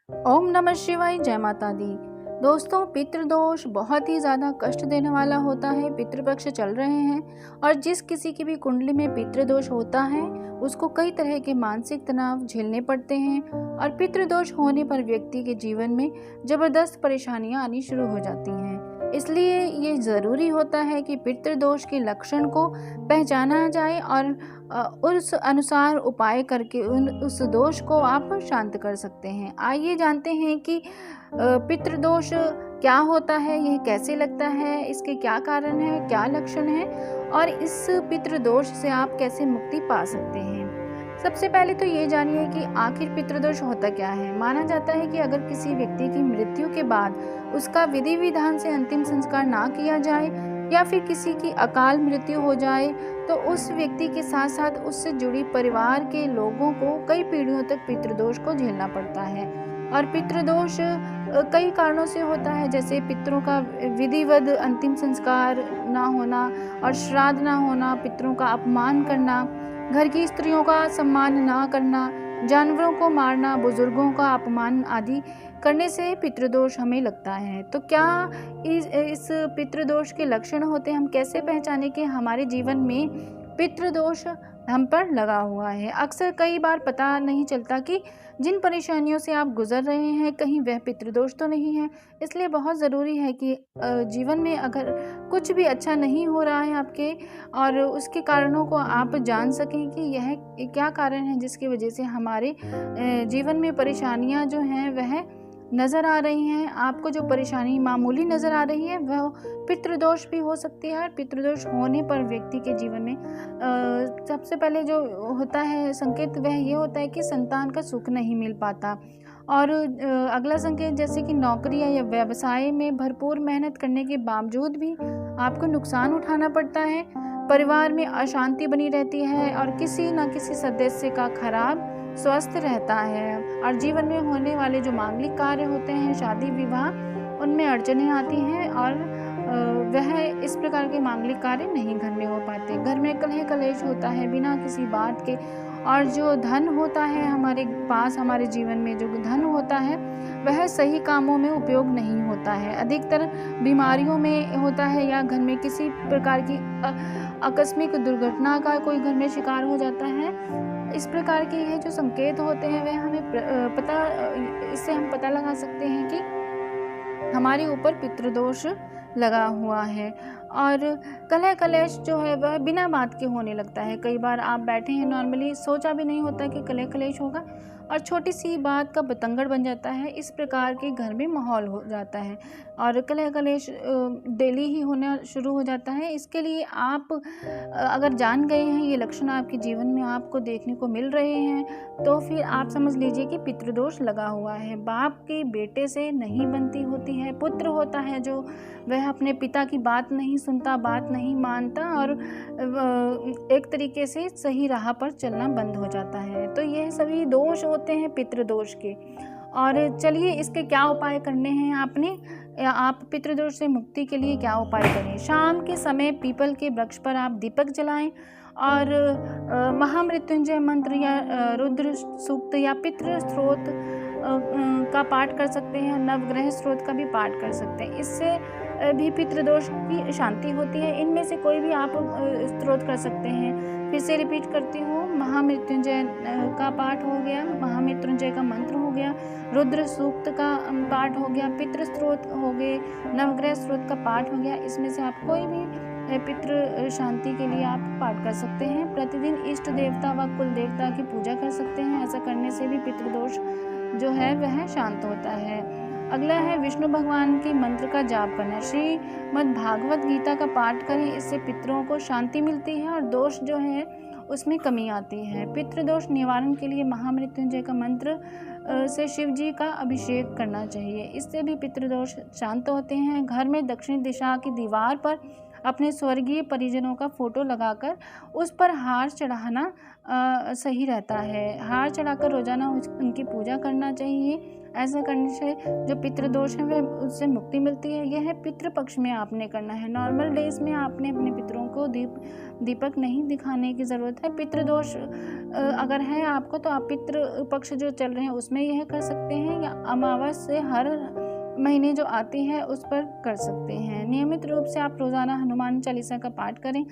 ओम नमः शिवाय। जय माता दी। दोस्तों, पितृदोष बहुत ही ज़्यादा कष्ट देने वाला होता है। पितृपक्ष चल रहे हैं और जिस किसी की भी कुंडली में पितृदोष होता है उसको कई तरह के मानसिक तनाव झेलने पड़ते हैं और पितृदोष होने पर व्यक्ति के जीवन में ज़बरदस्त परेशानियां आनी शुरू हो जाती हैं। इसलिए ये ज़रूरी होता है कि पितृदोष के लक्षण को पहचाना जाए और उस अनुसार उपाय करके उस दोष को आप शांत कर सकते हैं। आइए जानते हैं कि पितृदोष क्या होता है, यह कैसे लगता है, इसके क्या कारण है, क्या लक्षण है और इस पितृदोष से आप कैसे मुक्ति पा सकते हैं। सबसे पहले तो ये जानिए कि आखिर पितृदोष होता क्या है। माना जाता है कि अगर किसी व्यक्ति की मृत्यु के बाद उसका विधि विधान से अंतिम संस्कार ना किया जाए या फिर किसी की अकाल मृत्यु हो जाए तो उस व्यक्ति के साथ साथ उससे जुड़ी परिवार के लोगों को कई पीढ़ियों तक पितृदोष को झेलना पड़ता है। और पितृदोष कई कारणों से होता है, जैसे पितरों का विधिवत अंतिम संस्कार ना होना और श्राद्ध ना होना, पितरों का अपमान करना, घर की स्त्रियों का सम्मान ना करना, जानवरों को मारना, बुजुर्गों का अपमान आदि करने से पितृदोष हमें लगता है। तो क्या इस पितृदोष के लक्षण होते हैं, हम कैसे पहचाने कि हमारे जीवन में पितृदोष हम पर लगा हुआ है। अक्सर कई बार पता नहीं चलता कि जिन परेशानियों से आप गुजर रहे हैं कहीं वह पितृदोष तो नहीं है। इसलिए बहुत ज़रूरी है कि जीवन में अगर कुछ भी अच्छा नहीं हो रहा है आपके और उसके कारणों को आप जान सकें कि यह क्या कारण है जिसकी वजह से हमारे जीवन में परेशानियां जो हैं वह नज़र आ रही हैं। आपको जो परेशानी मामूली नज़र आ रही है वह पितृदोष भी हो सकती है। पितृदोष होने पर व्यक्ति के जीवन में सबसे पहले जो होता है संकेत वह ये होता है कि संतान का सुख नहीं मिल पाता। और अगला संकेत जैसे कि नौकरी या व्यवसाय में भरपूर मेहनत करने के बावजूद भी आपको नुकसान उठाना पड़ता है। परिवार में अशांति बनी रहती है और किसी न किसी सदस्य का खराब स्वस्थ रहता है। और जीवन में होने वाले जो मांगलिक कार्य होते हैं, शादी विवाह, उनमें अड़चनें आती हैं और वह इस प्रकार के मांगलिक कार्य नहीं घर में हो पाते। घर में कलह कलेश होता है बिना किसी बात के। और जो धन होता है हमारे पास, हमारे जीवन में जो धन होता है वह सही कामों में उपयोग नहीं होता है, अधिकतर बीमारियों में होता है या घर में किसी प्रकार की आकस्मिक दुर्घटना का कोई घर में शिकार हो जाता है। इस प्रकार के ये जो संकेत होते हैं वह हमें इससे हम पता लगा सकते हैं कि हमारे ऊपर पितृदोष लगा हुआ है। और कलह कलेश जो है वह बिना बात के होने लगता है। कई बार आप बैठे हैं, नॉर्मली सोचा भी नहीं होता कि कलह कलेश होगा और छोटी सी बात का बतंगड़ बन जाता है। इस प्रकार के घर में माहौल हो जाता है और कलह कलेश डेली ही होना शुरू हो जाता है। इसके लिए आप अगर जान गए हैं, ये लक्षण आपके जीवन में आपको देखने को मिल रहे हैं, तो फिर आप समझ लीजिए कि पितृदोष लगा हुआ है। बाप की बेटे से नहीं बनती होती है। पुत्र होता है जो वह अपने पिता की बात नहीं सुनता, बात नहीं मानता और एक तरीके से सही राह पर चलना बंद हो जाता है। तो यह सभी दोष होते हैं पितृदोष के। और चलिए इसके क्या उपाय करने हैं आपने, या आप पितृदोष से मुक्ति के लिए क्या उपाय करें। शाम के समय पीपल के वृक्ष पर आप दीपक जलाएं और महामृत्युंजय मंत्र या रुद्र सूक्त या पितृ स्त्रोत का पाठ कर सकते हैं। नवग्रह स्त्रोत का भी पाठ कर सकते हैं। इससे भी पितृदोष की शांति होती है। इनमें से कोई भी आप स्त्रोत कर सकते हैं। फिर से रिपीट करती हूँ, महामृत्युंजय का पाठ हो गया, महामृत्युंजय का मंत्र हो गया, रुद्र सूक्त का पाठ हो गया, पितृ स्त्रोत हो गए, नवग्रह स्त्रोत का पाठ हो गया। इसमें से आप कोई भी पितृ शांति के लिए आप पाठ कर सकते हैं। प्रतिदिन इष्ट देवता व कुल देवता की पूजा कर सकते हैं। ऐसा करने से भी पितृदोष जो है वह शांत होता है। अगला है विष्णु भगवान के मंत्र का जाप करना। श्रीमद् भागवत गीता का पाठ करें, इससे पितरों को शांति मिलती है और दोष जो है उसमें कमी आती है। पितृदोष निवारण के लिए महामृत्युंजय का मंत्र से शिव जी का अभिषेक करना चाहिए, इससे भी पितृदोष शांत होते हैं। घर में दक्षिण दिशा की दीवार पर अपने स्वर्गीय परिजनों का फोटो लगाकर उस पर हार चढ़ाना सही रहता है। हार चढ़ाकर रोजाना उनकी पूजा करना चाहिए। ऐसा करने से जो पितृदोष है वह उससे मुक्ति मिलती है। यह पितृपक्ष में आपने करना है। नॉर्मल डेज में आपने अपने पितरों को दीपक नहीं दिखाने की ज़रूरत है। पितृदोष अगर है आपको तो आप पितृपक्ष जो चल रहे हैं उसमें यह कर सकते हैं, या अमावस से हर महीने जो आती है उस पर कर सकते हैं। नियमित रूप से आप रोज़ाना हनुमान चालीसा का पाठ करें।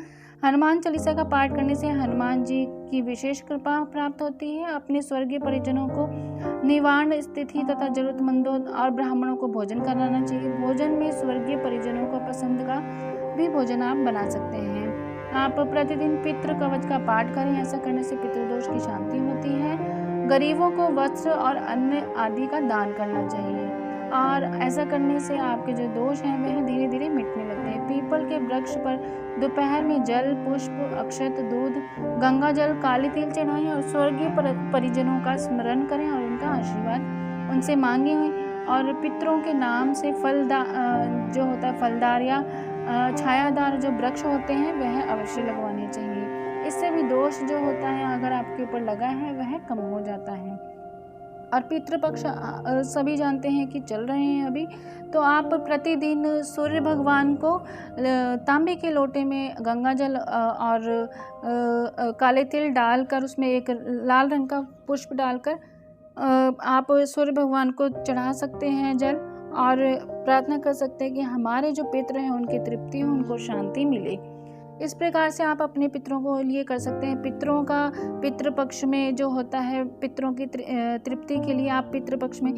हनुमान चालीसा का पाठ करने से हनुमान जी की विशेष कृपा प्राप्त होती है। अपने स्वर्गीय परिजनों को निवारण स्थिति तथा जरूरतमंदों और ब्राह्मणों को भोजन कराना चाहिए। भोजन में स्वर्गीय परिजनों को पसंद का भी भोजन आप बना सकते हैं। आप प्रतिदिन पितृ कवच का पाठ करें। ऐसा करने से पितृदोष की शांति होती है। गरीबों को वस्त्र और अन्न आदि का दान करना चाहिए, और ऐसा करने से आपके जो दोष हैं वह धीरे धीरे मिटने लगते हैं। पीपल के वृक्ष पर दोपहर में जल, पुष्प, अक्षत, दूध, गंगा जल, काली तिल चढ़ाएं और स्वर्गीय परिजनों का स्मरण करें और उनका आशीर्वाद उनसे मांगे हुए, और पितरों के नाम से जो होता है फलदार या छायादार जो वृक्ष होते हैं वह अवश्य लगवाने चाहिए। इससे भी दोष जो होता है अगर आपके ऊपर लगा है वह कम हो जाता है। और पितृपक्ष सभी जानते हैं कि चल रहे हैं अभी, तो आप प्रतिदिन सूर्य भगवान को तांबे के लोटे में गंगा जल और काले तिल डालकर उसमें एक लाल रंग का पुष्प डालकर आप सूर्य भगवान को चढ़ा सकते हैं जल, और प्रार्थना कर सकते हैं कि हमारे जो पितृ हैं उनकी तृप्ति हो, उनको शांति मिले। इस प्रकार से आप अपने पितरों को लिए कर सकते हैं। पितरों का पितृपक्ष में जो होता है, पितरों की तृप्ति के लिए आप पितृपक्ष में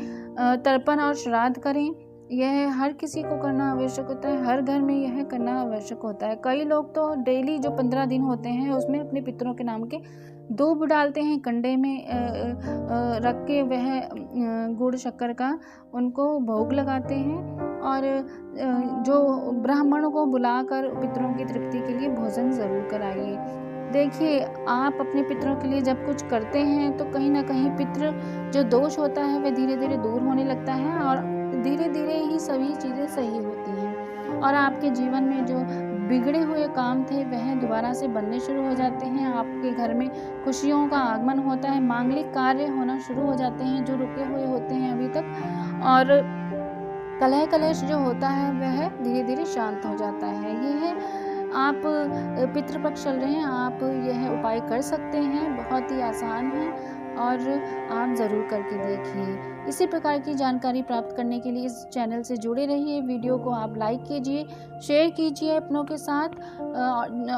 तर्पण और श्राद्ध करें। यह हर किसी को करना आवश्यक होता है, हर घर में यह करना आवश्यक होता है। कई लोग तो डेली जो 15 दिन होते हैं उसमें अपने पितरों के नाम के दूब डालते हैं, कंडे में रख के वह गुड़ शक्कर का उनको भोग लगाते हैं, और जो ब्राह्मणों को बुलाकर पितरों की तृप्ति के लिए भोजन ज़रूर कराइए। देखिए, आप अपने पितरों के लिए जब कुछ करते हैं तो कहीं ना कहीं पितृ जो दोष होता है वह धीरे धीरे दूर होने लगता है, और धीरे धीरे ही सभी चीज़ें सही होती हैं, और आपके जीवन में जो बिगड़े हुए काम थे वह दोबारा से बनने शुरू हो जाते हैं। आपके घर में खुशियों का आगमन होता है, मांगलिक कार्य होना शुरू हो जाते हैं जो रुके हुए होते हैं अभी तक, और कलह कलेश जो होता है वह धीरे धीरे शांत हो जाता है। यह आप पितृपक्ष चल रहे हैं, आप यह उपाय कर सकते हैं, बहुत ही आसान है और आप ज़रूर करके देखिए। इसी प्रकार की जानकारी प्राप्त करने के लिए इस चैनल से जुड़े रहिए। वीडियो को आप लाइक कीजिए, शेयर कीजिए अपनों के साथ,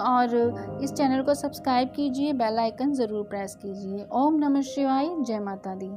और इस चैनल को सब्सक्राइब कीजिए, बेल आइकन ज़रूर प्रेस कीजिए। ओम नमः शिवाय, जय माता दी।